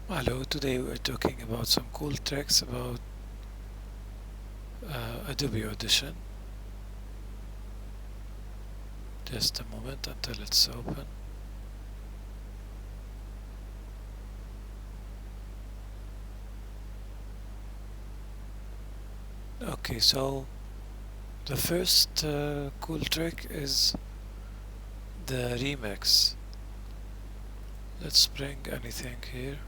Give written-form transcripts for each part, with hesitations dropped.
Hello, today we're talking about some cool tricks about Adobe Audition. Just a moment until it's open. Okay, so the first cool trick is the remix. Let's bring anything here.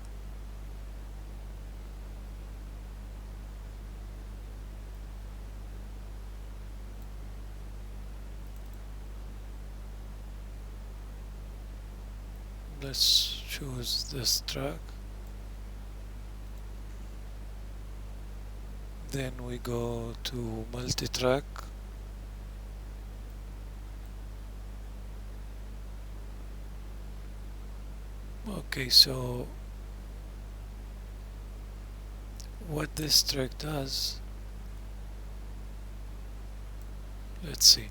Let's choose this track. Then we go to multi-track. Okay, so what this trick does, let's see.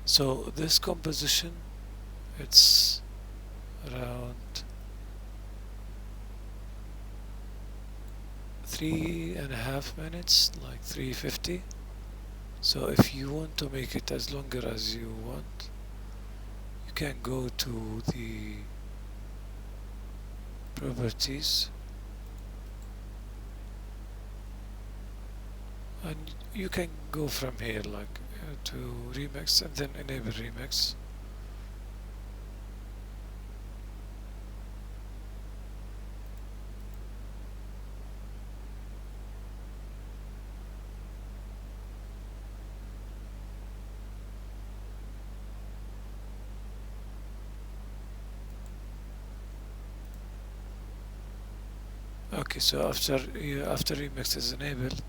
So this composition, it's around 3.5 minutes, like 350. So if you want to make it as longer as you want, you can go to the properties and you can go from here like to remix and then enable remix. Okay, so after remix is enabled,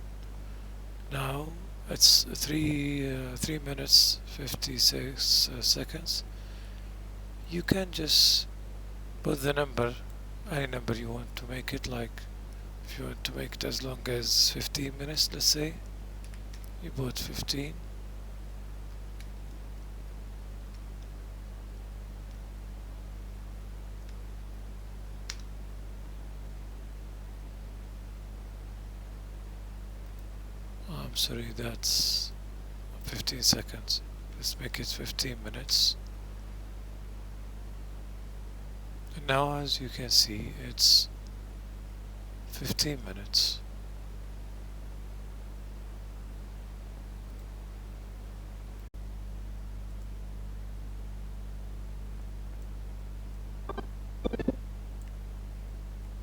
now it's 3 minutes 56 seconds. You can just put the number, any number you want to make it, like if you want to make it as long as 15 minutes, let's say, you put 15. I'm sorry, that's 15 seconds. Let's make it 15 minutes. And now as you can see, it's 15 minutes.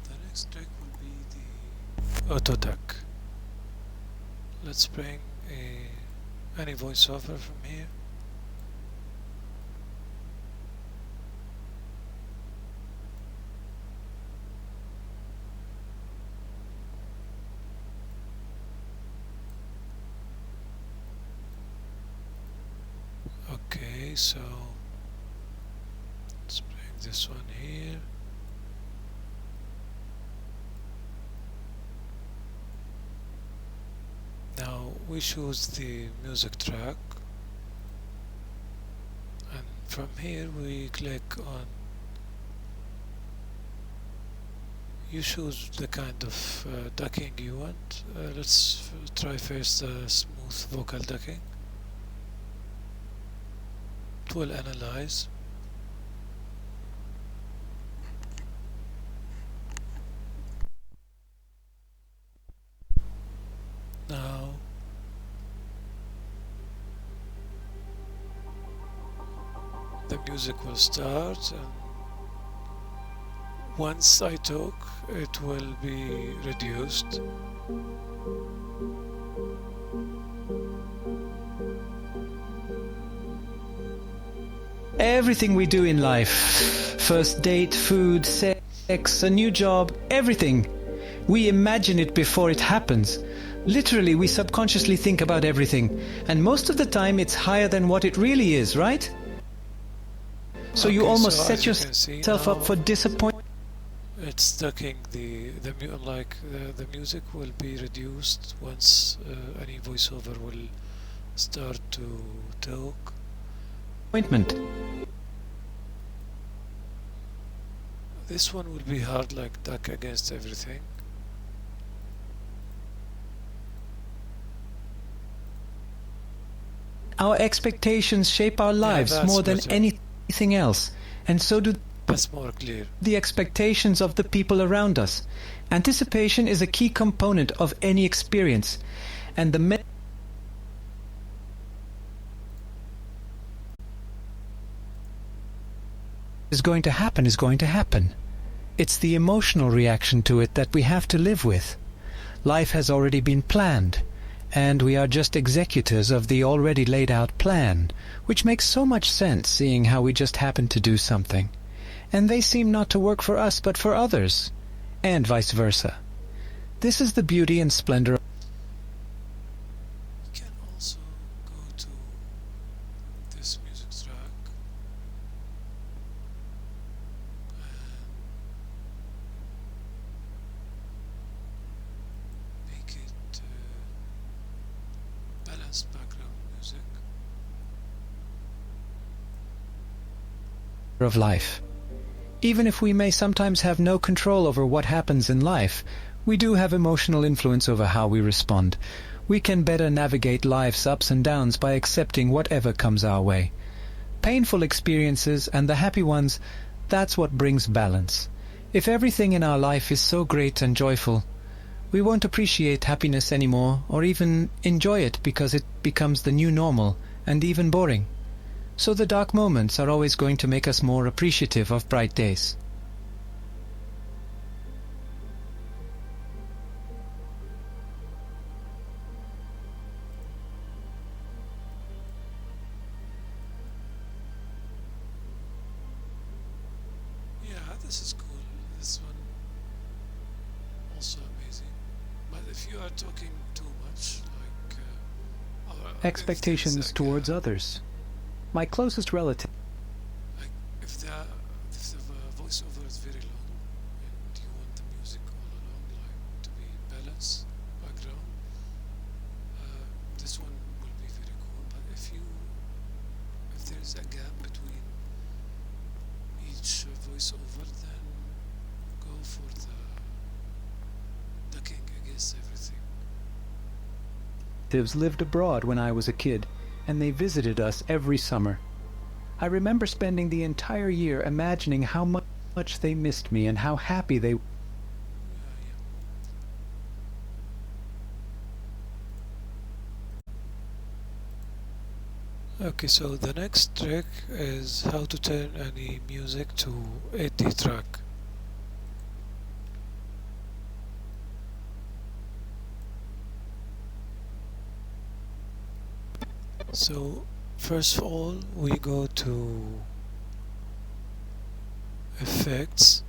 The next trick will be the auto duck. Let's bring any voiceover from here. Okay, so let's bring this one here. Now we choose the music track, and from here we click on, you choose the kind of ducking you want. Let's try first smooth vocal ducking. It will analyze. Now the music will start, and once I talk it will be reduced. Everything we do in life, first date, food, sex, a new job, everything, we imagine it before it happens. Literally, we subconsciously think about everything, and most of the time it's higher than what it really is, right? So you almost set yourself up for disappointment. It's ducking the music will be reduced once any voiceover will start to talk. This one will be hard, like duck against everything. Our expectations shape our lives that's more than better. anything else, and so do That's more clear. the expectations of the people around us. Anticipation is a key component of any experience, and the is going to happen. It's the emotional reaction to it that we have to live with. Life has already been planned, and we are just executors of the already laid out plan, which makes so much sense seeing how we just happen to do something. And they seem not to work for us but for others, and vice versa. This is the beauty and splendor. We can also go to this music track and make it balanced background music. Of life. Even if we may sometimes have no control over what happens in life, we do have emotional influence over how we respond. We can better navigate life's ups and downs by accepting whatever comes our way. Painful experiences and the happy ones, that's what brings balance. If everything in our life is so great and joyful, we won't appreciate happiness anymore or even enjoy it because it becomes the new normal and even boring. So the dark moments are always going to make us more appreciative of bright days. Yeah, this is cool. This one also amazing. But if you are talking too much, like Expectations towards others. My closest relative. like if the voiceover is very long and you want the music all along, like to be balanced background, this one will be very cool. But if there is a gap between each voiceover, then go for the ducking against everything. Lived abroad when I was a kid, and they visited us every summer. I remember spending the entire year imagining how much they missed me and how happy they Okay, so the next trick is how to turn any music to 80 track. So first of all, we go to effects,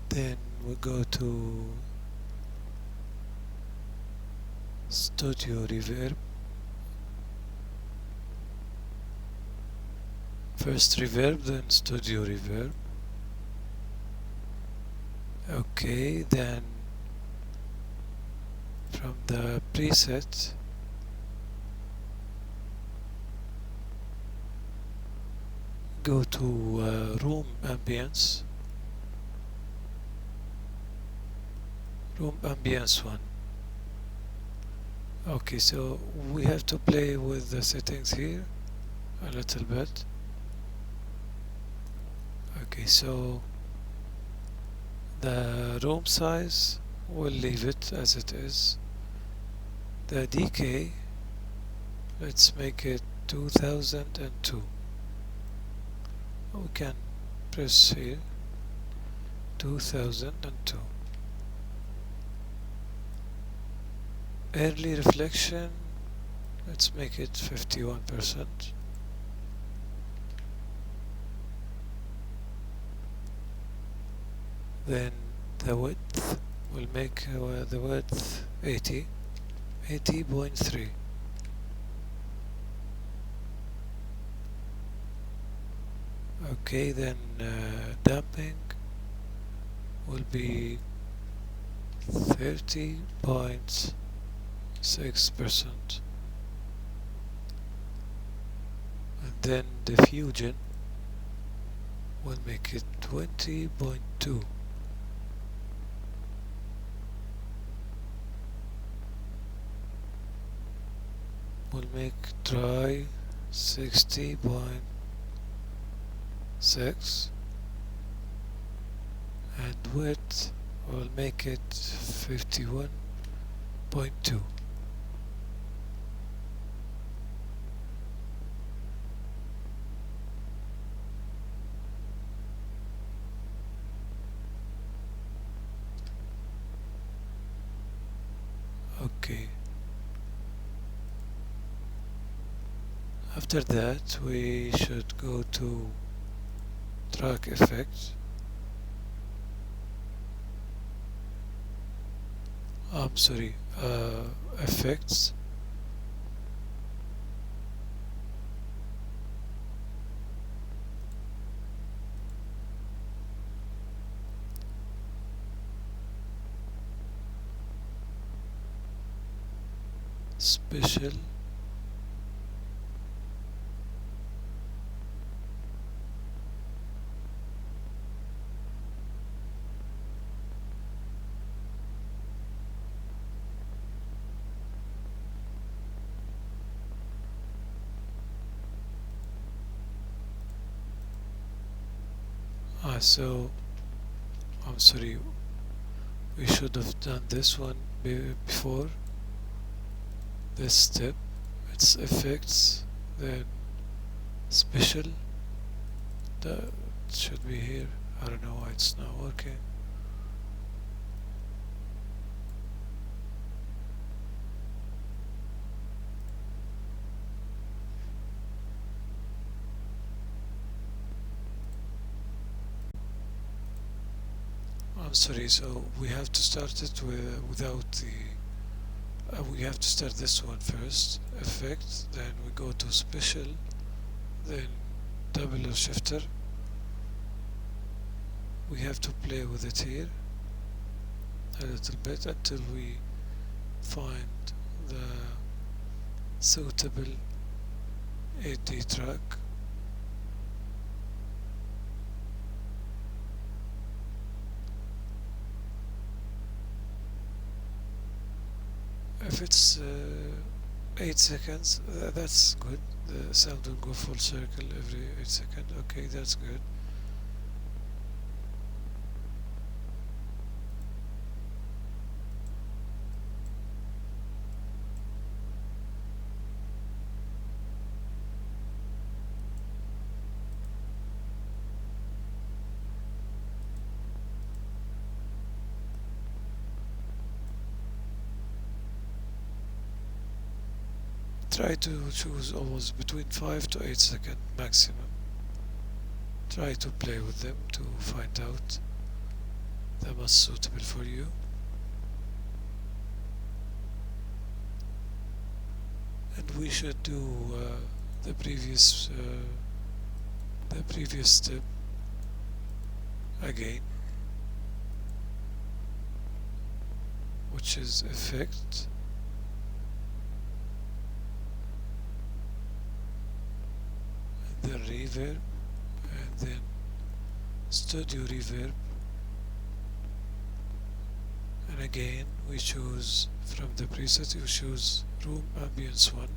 then we go to studio reverb. First reverb, then studio reverb. Okay, then from the preset, go to room ambience one. Okay, so we have to play with the settings here a little bit. Okay, so the room size, we'll leave it as it is. The decay, let's make it 2002. We can press here 2002. Early reflection, let's make it 51%. Then the width, we'll make the width 80.3. Okay, then damping will be 30.6%. And then diffusion we'll make it 20.2. We'll make dry 60.6, and width we'll make it 51.2. Okay. After that, we should go to track effect. I'm sorry, effects. Special. So I'm sorry, we should have done this one before this step. It's effects, then special. That should be here. I don't know why it's not working. I'm sorry, so we have to start it without the we have to start this one first, effect, then we go to special, then double shifter. We have to play with it here a little bit until we find the suitable 8D track. If it's 8 seconds, that's good. The sound will go full circle every 8 seconds. Okay, that's good. Try to choose always between 5 to 8 seconds maximum. Try to play with them to find out the most suitable for you. And we should do the previous step again, which is effect, and then reverb, and then studio reverb, and again we choose from the preset, you choose room ambience 1.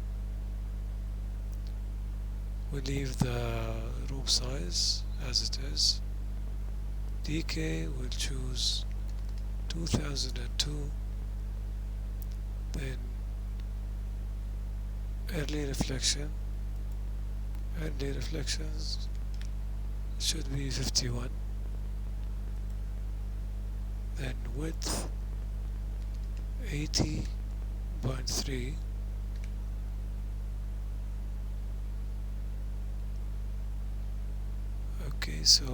We leave the room size as it is. Decay we'll choose 2002. Then early reflections should be 51. Then width 80.3. Okay, so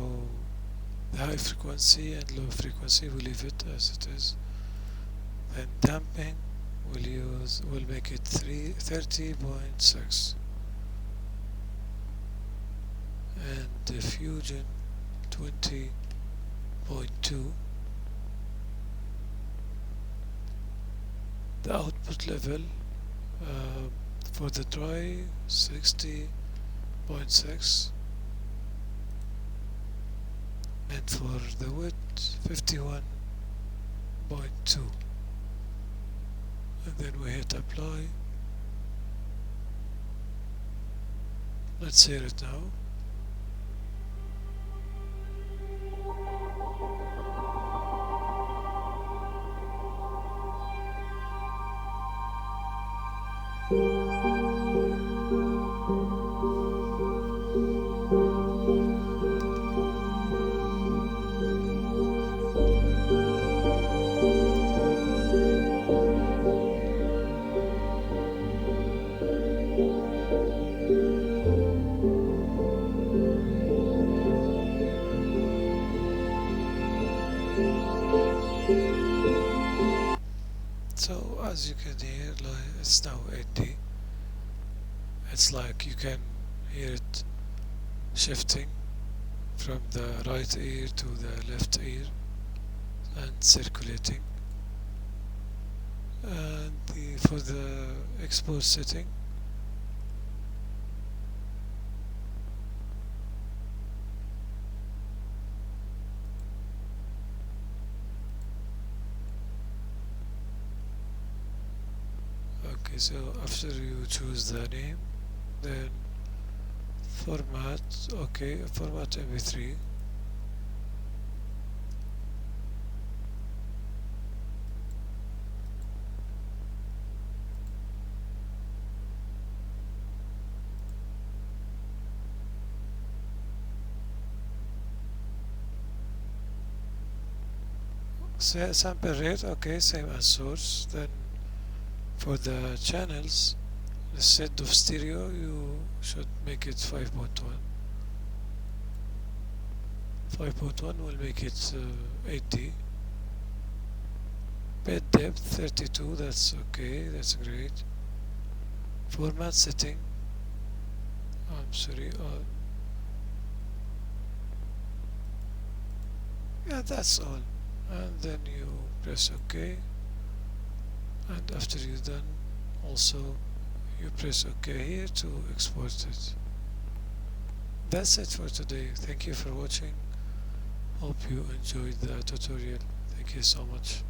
the high frequency and low frequency we'll leave it as it is. Then damping we'll make it 30.6, and diffusion 20.2. The output level for the dry 60.6, and for the width 51.2, and then we hit apply. Let's hear it now. So as you can hear, like, it's now 80. It's like you can hear it shifting from the right ear to the left ear and circulating. And for the export setting, okay, so after you choose the name, then format, okay, format MP3. Sample rate, okay, same as source. Then for the channels, instead of stereo, you should make it 5.1. 5.1 will make it 80. Bit depth 32, that's okay, that's great. Format setting, I'm sorry, yeah, that's all. And then you press OK, and after you're done, also you press OK here to export it. That's it for today. Thank you for watching. Hope you enjoyed the tutorial. Thank you so much.